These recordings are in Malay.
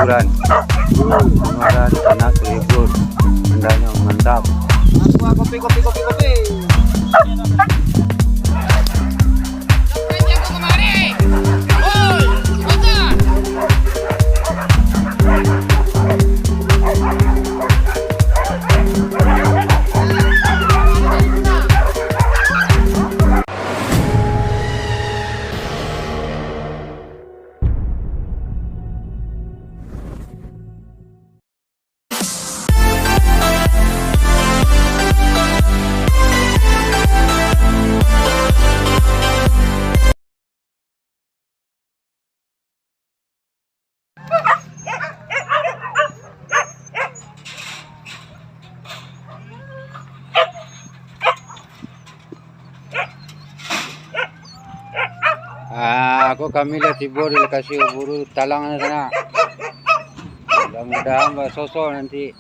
Ungaran. Ungaran anak ribut. Bendanya mantap. Kopi. Aku kami lihat tibur kasih buru talang sana. Mudah-mudahan Mbak Soso nanti.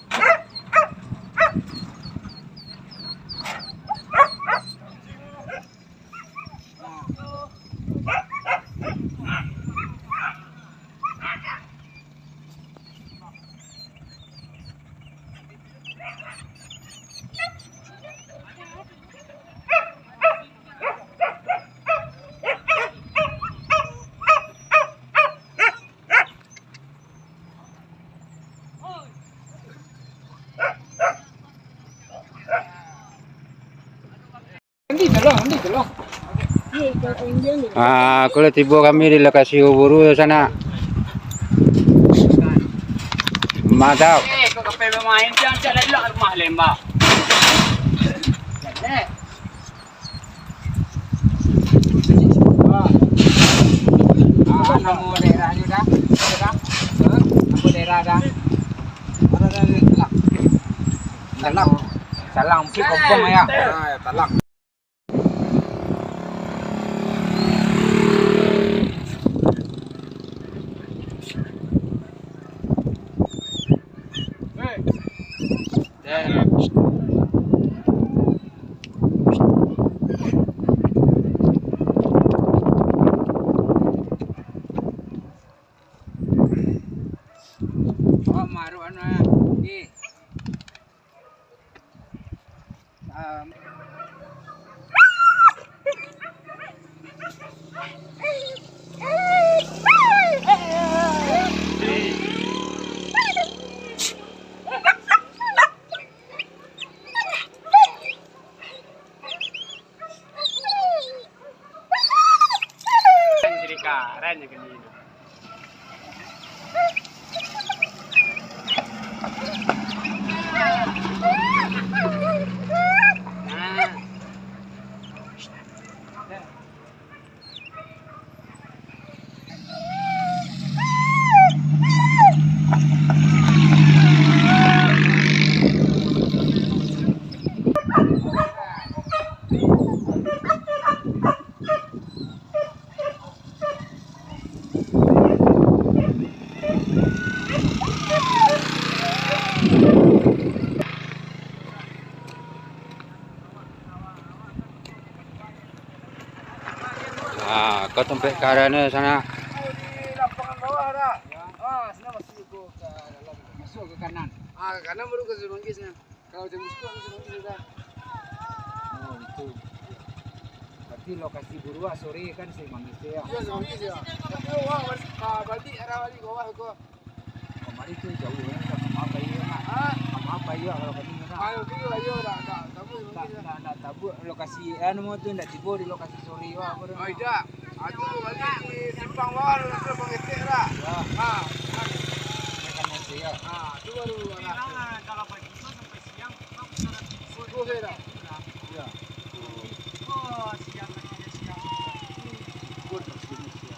Aku lihat tibur kami di lokasi buru sana. Mantap. Kau kape bermain jangan jalan lah rumah lembah. Nama daerah ni dah. Apa daerah dah? Talang. Talang mungkin kompong ya. Talang. Maru anu di jadi karen ya gini. Kau tempat karana sana. Di lapangan bawah dah. Sana masuk ke dalam. Masuk ke kanan. Ke kanan baru ke Semanggis. Kalau jam 10 ke Semanggis sudah. Oh itu. Berarti lokasi Burua sore kan Semanggis ya. Iya Semanggis ya. Tapi wah balik arah balik bawah ke. Kemarin tu jauh kan. Apa iya nak? Apa iya kalau kami nak? Ayo dah. Tak tabu lokasi anu tu ndak tiba di lokasi sore wah. Oh iya. Aduh balik di simpang bawah tu pengetik dah. Ya. Mereka nanti ya. Itu baru anak. Kalau pagi sampai siang kita bisa dah. Ya. Oh, siang lagi siang. Good siang.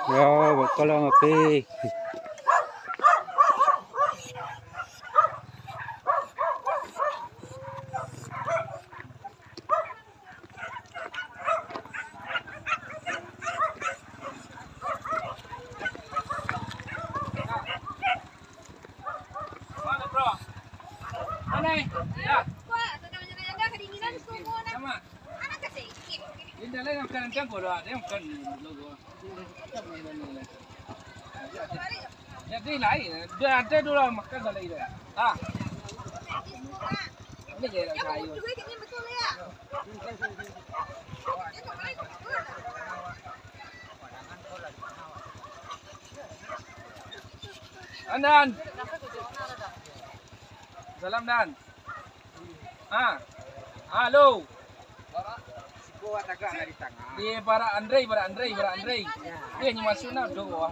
Ya, bakal ngopi. Mana bro? Mana? Ya. Sama. Ini dah yang kan tempo dah, yang kan logo. Ya dia lain, dia ada dulu makan dah lain dah. Ah. Ini je dah saya. Dan. Salam Dan. Ah. Halo. Kuat agak dari tengah. Dia para Andre. Dia ni masuk nak doa.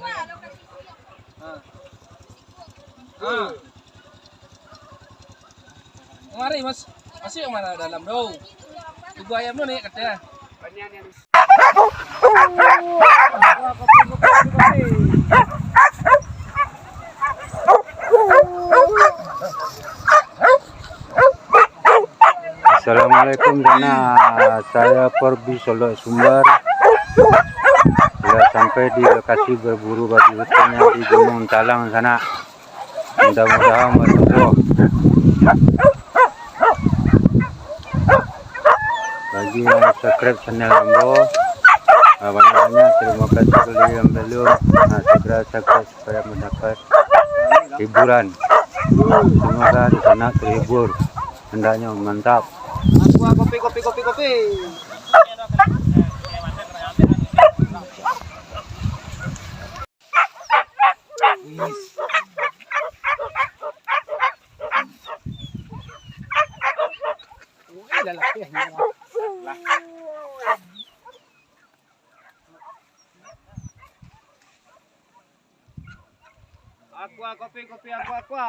Mari mas, masuk yang mana dalam do? Tunggu ayam tu naik kata. Assalamualaikum Dana, saya Perbi Solo Sumber. Sudah sampai di lokasi berburu babi hutannya di Gunung Talang sana. Mudah-mudahan bertemu. Bagi yang subscribe channel Ambo, banyak-banyak terima kasih bagi yang belum. Segera subscribe supaya mendapat hiburan. Semoga di sana terhibur. Hendaknya mantap. Kopi. Aqua.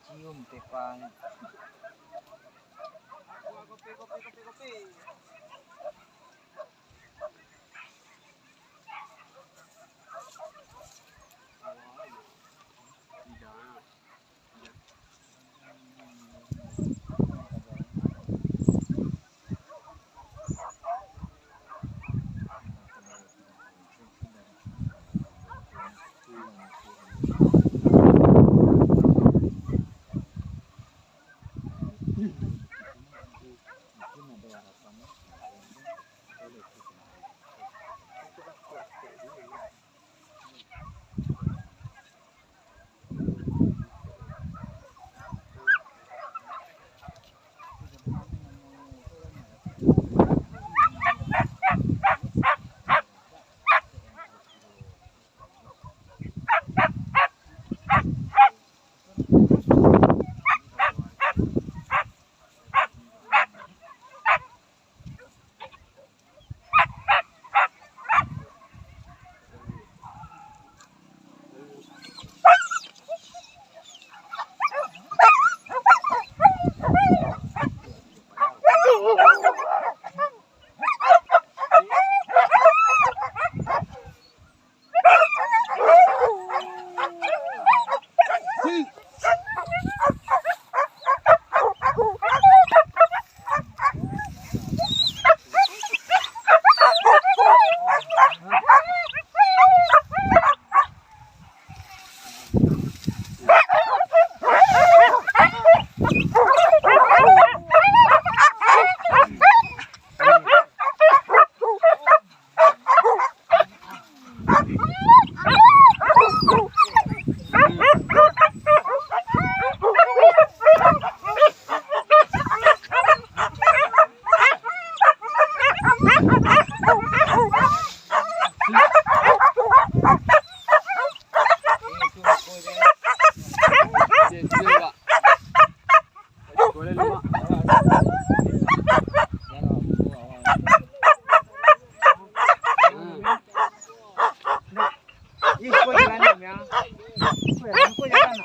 Cium tepang. Kopi. Iko jalan ya. Iko jalan.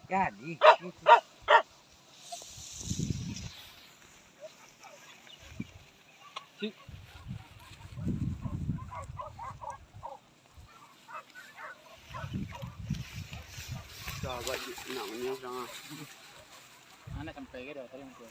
Jadi. Coba namanya sama. Anak sampai ke dah tadi muka.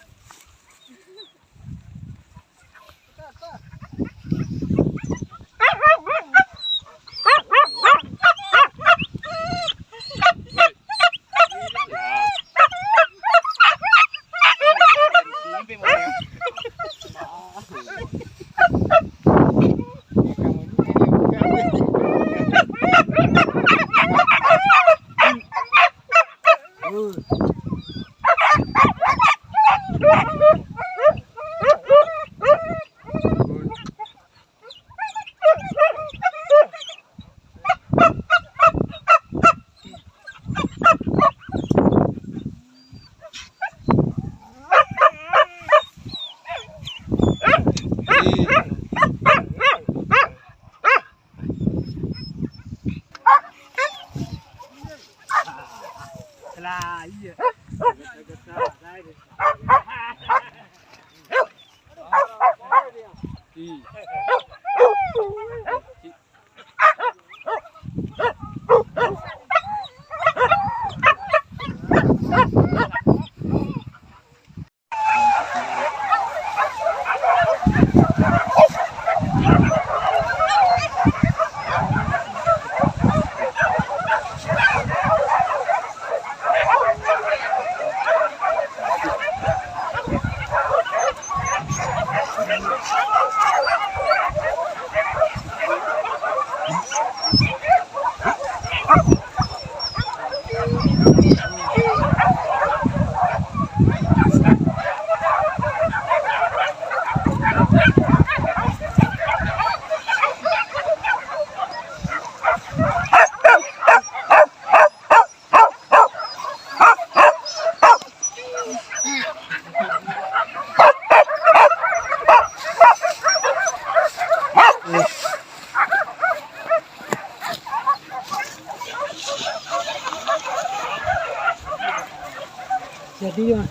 Lah, iya. Jadi ya.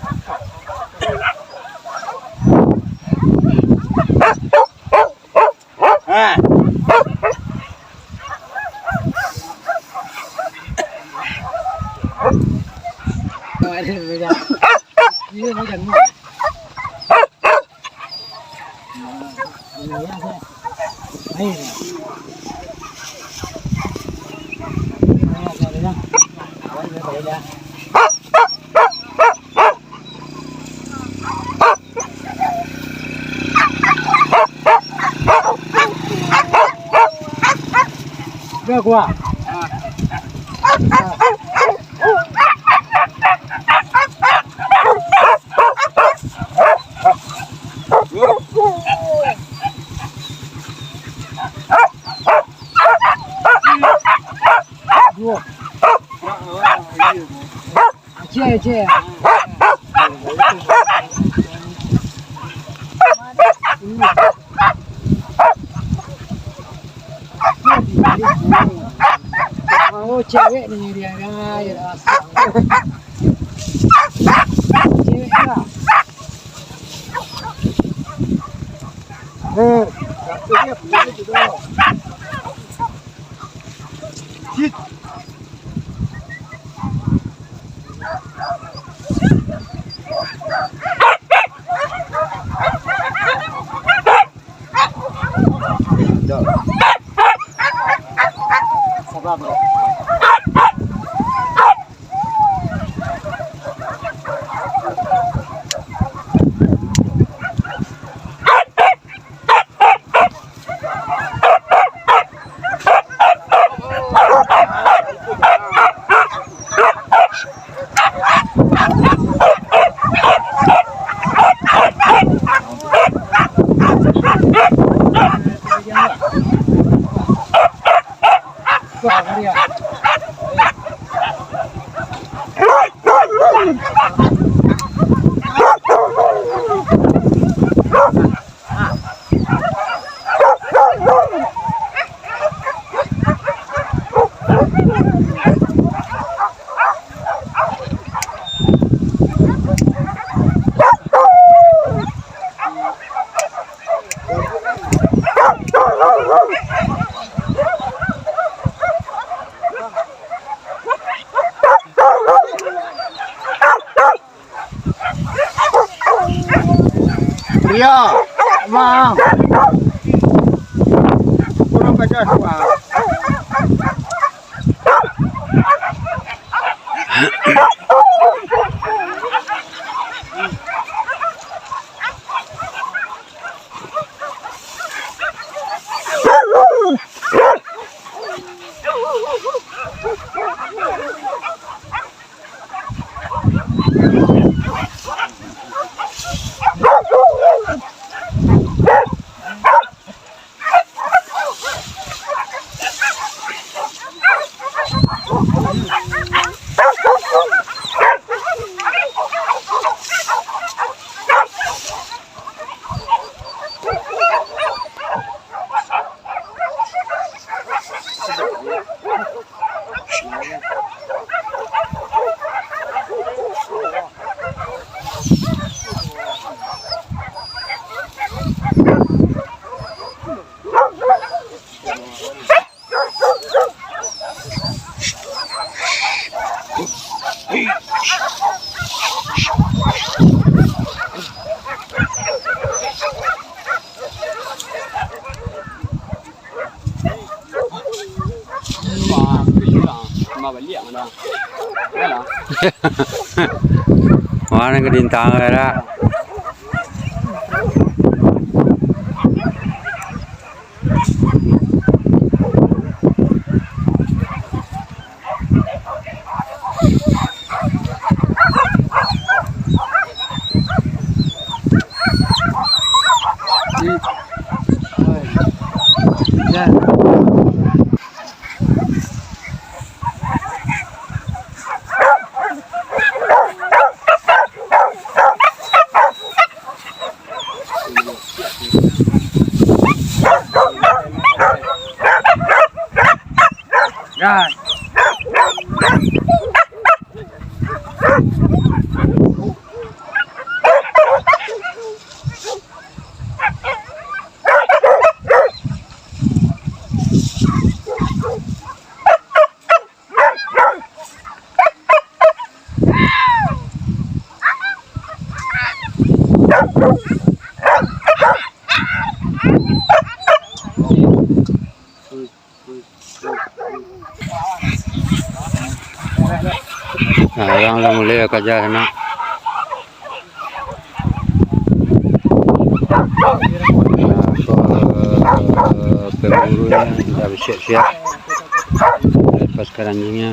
Ini macam ni. Dah kuat. Dua. Aje. Oh, cewek ni dia ya asal. Cewek lah. Dia punya juga. Hit. Sabar bro. Ria, ma, kurang baca doa. Mana kedintang ada. Dah. Yang dah mulai kerja sana. Pengurunya dah bersiap-siap. Lepaskan anjingnya.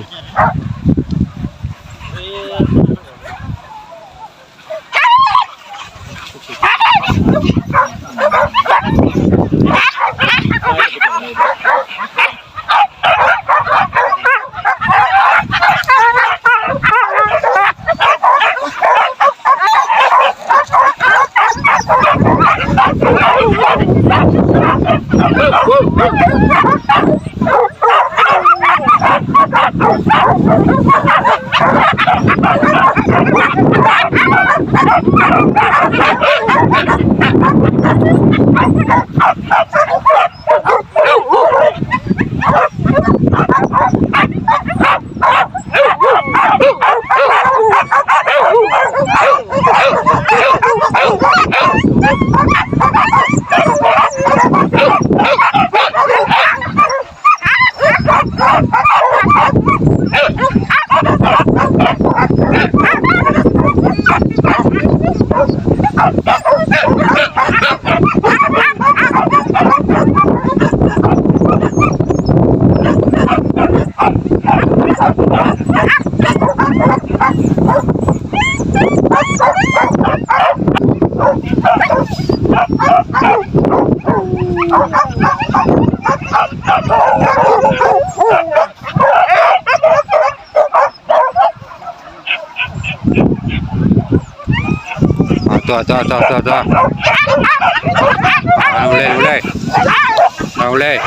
tuh. Mulai.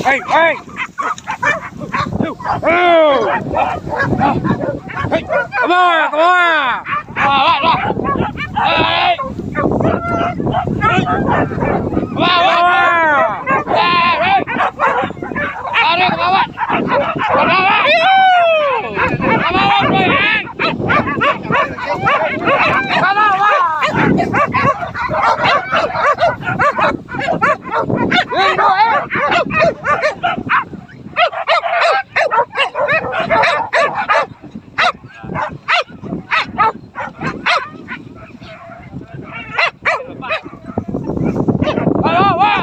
Hey, hey. Oh. Hey, come on, come on. Hey. Come on. Hey. Aduh, ke bawah. Ke bawah. Ke bawah, boy.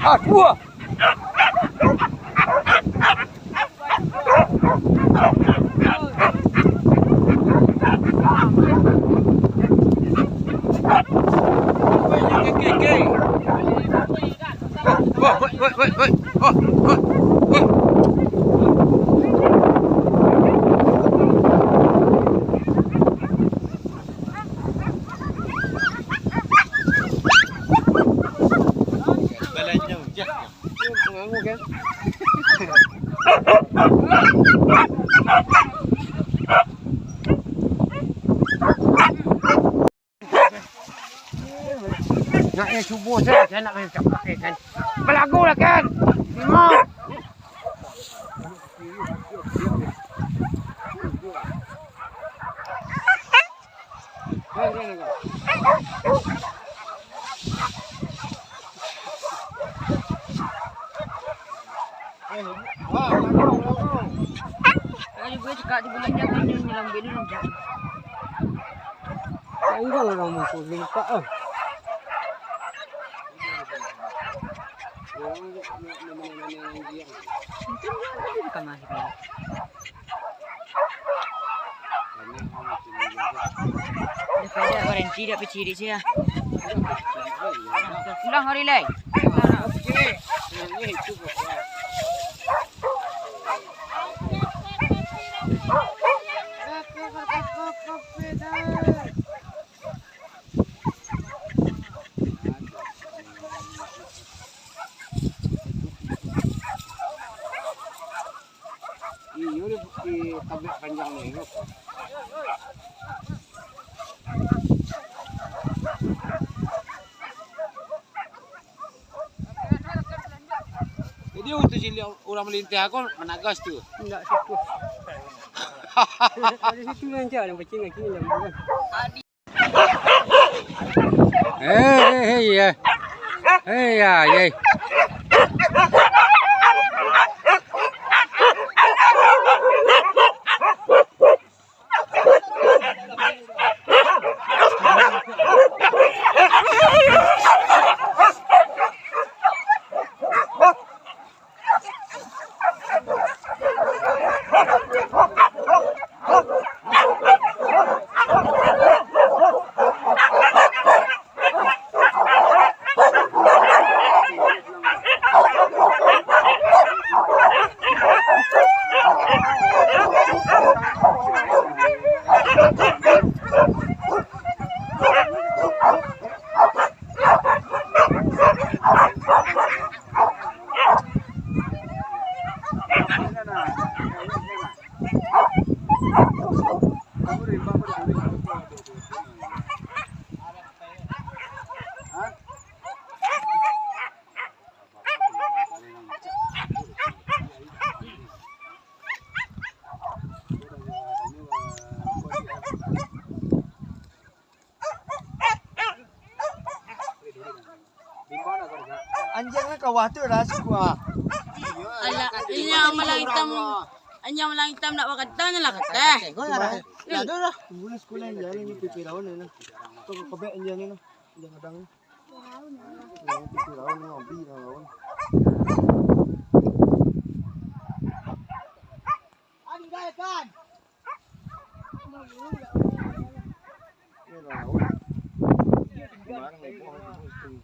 Ke bawah. Nak cuba saya nak main cakap kan. Belagu lah kan. Memang. Kalau gue cakap di bulan jangan nyelam beli dulu jangan. Enggak lah kamu pun lupa ah. Daripada berhenti dah peciri saya. Pulang hari lain. Ini di tablet panjang ni. Jadi untuk sini orang melintas aku menagas tu. Enggak situ. Dari situ lancar yang pecing lagi yang bukan. Hey ya. Hey ya, ye. Bimbang nak kerja. Anjing ni kawah tu dah suka. Ala, ini yang malang hitam. Ini yang malang hitam nak makan tahu nak kata. Kau dah. Dah dah. Boleh sekolah yang jalan ni pipi lawan ni. Kau kebek anjing ni. Anjing kadang ni. Pipi lawan ni ambil lawan. Anjing kan. Ni lawan. Barang ni pun mesti.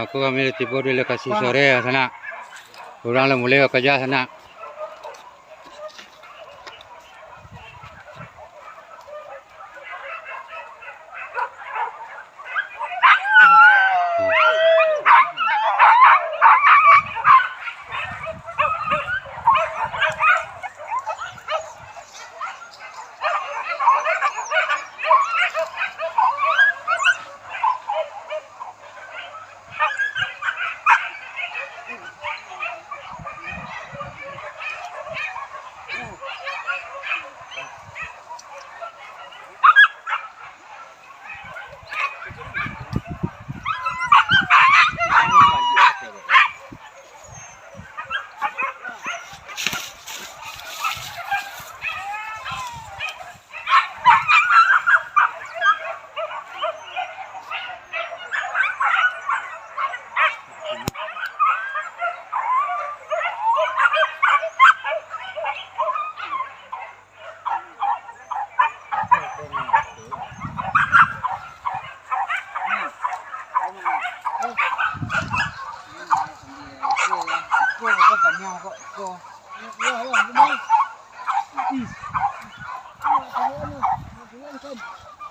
Aku kami tiba di lokasi sore sana. Orang lah mulai kerja sana. Nya ko.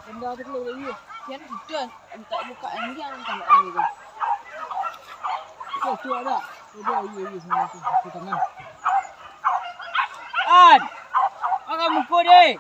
Benda tu keluar dari dia. Yan doon. Ang tak buka ang yan ang tamaan nito. Tu ada. Udah iya semua tu tangan. An. Angkat muka dia.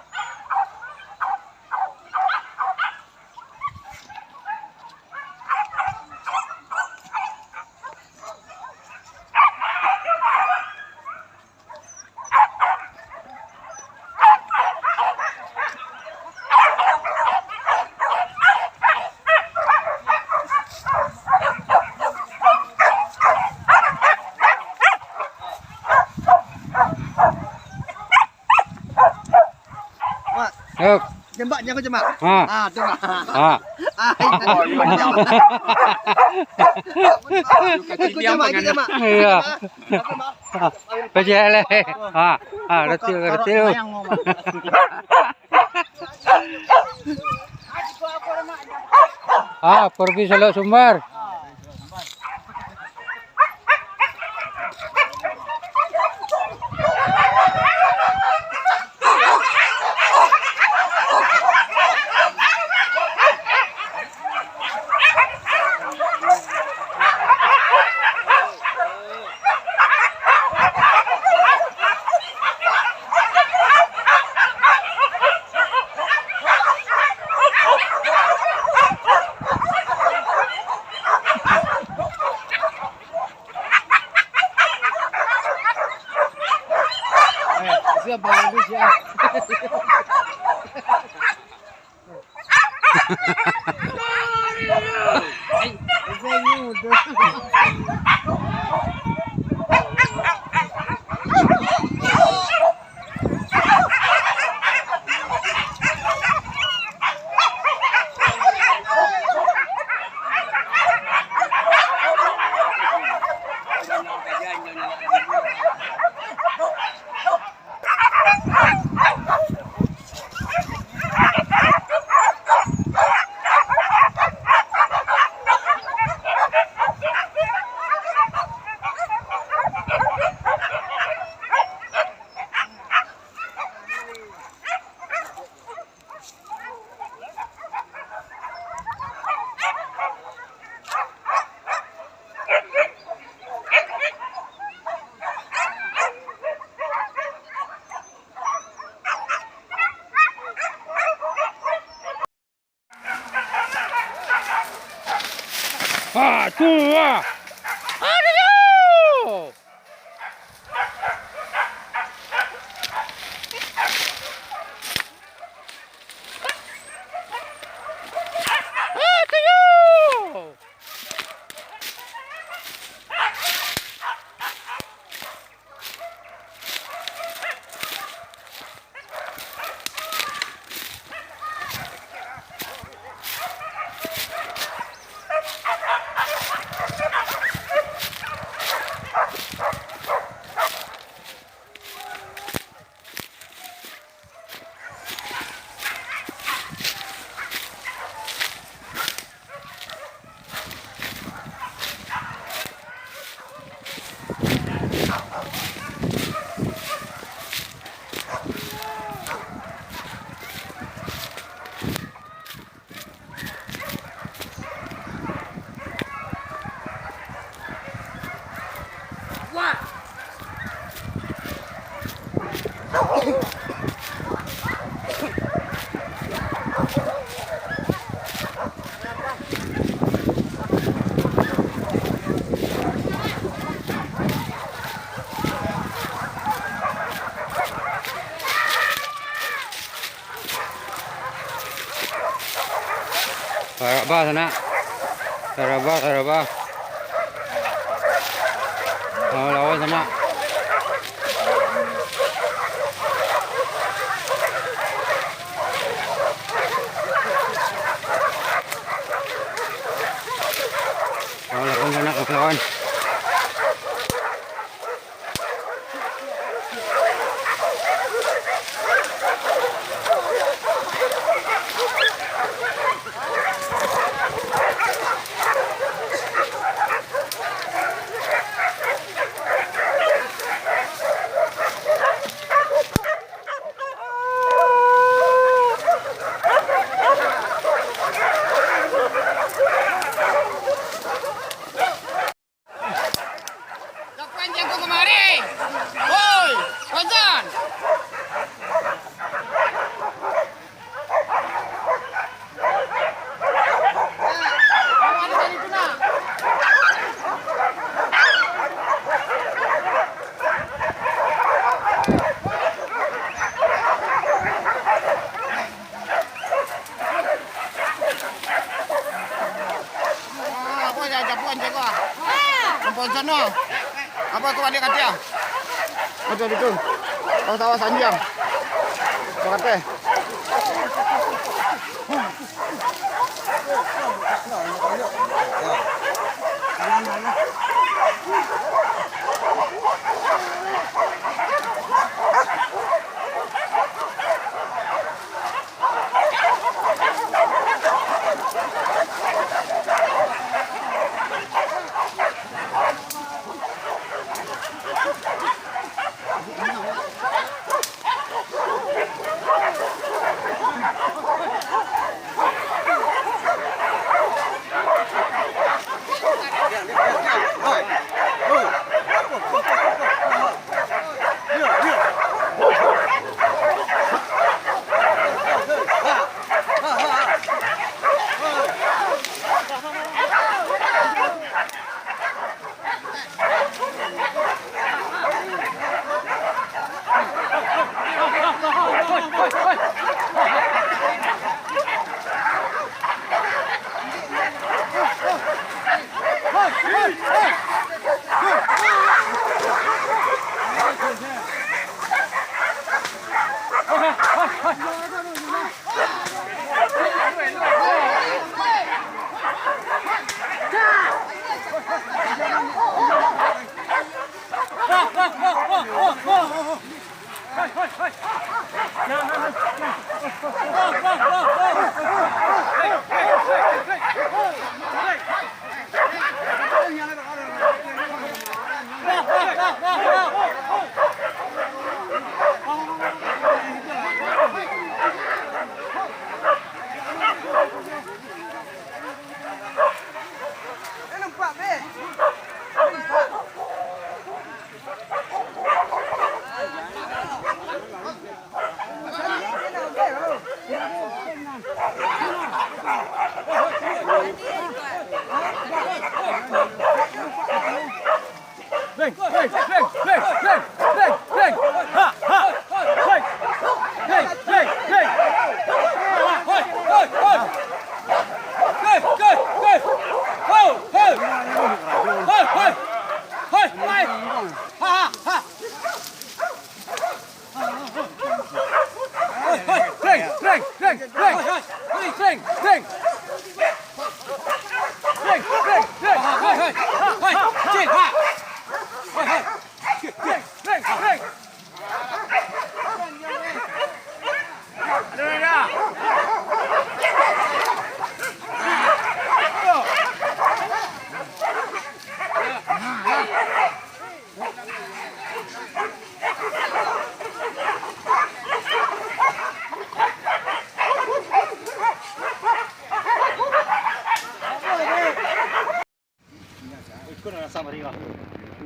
Được. Jembak jangan jembak. Ha. Tu mak. Ha. Aku jembak kita mak. Iya. Pejale. Ha. Ha, retil retil. Ah, pergi Selok Sumbar. Siap bagus ya. Ah, tua. Aduh. Aduh. Saraba sana. Saraba. Oh, lawan sana. Lawan sana, lawan. mari. Woi, Faizan. Apa aja puan jago. Puan sana. Apa tu adik kata? Macam itu. Tahu-tahu sanjang. Kau kata.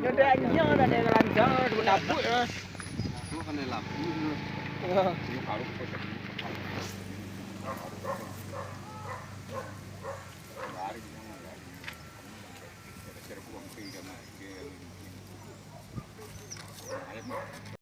Ada anjing ada yang lancar, dabut. Bukan dalam. Ya.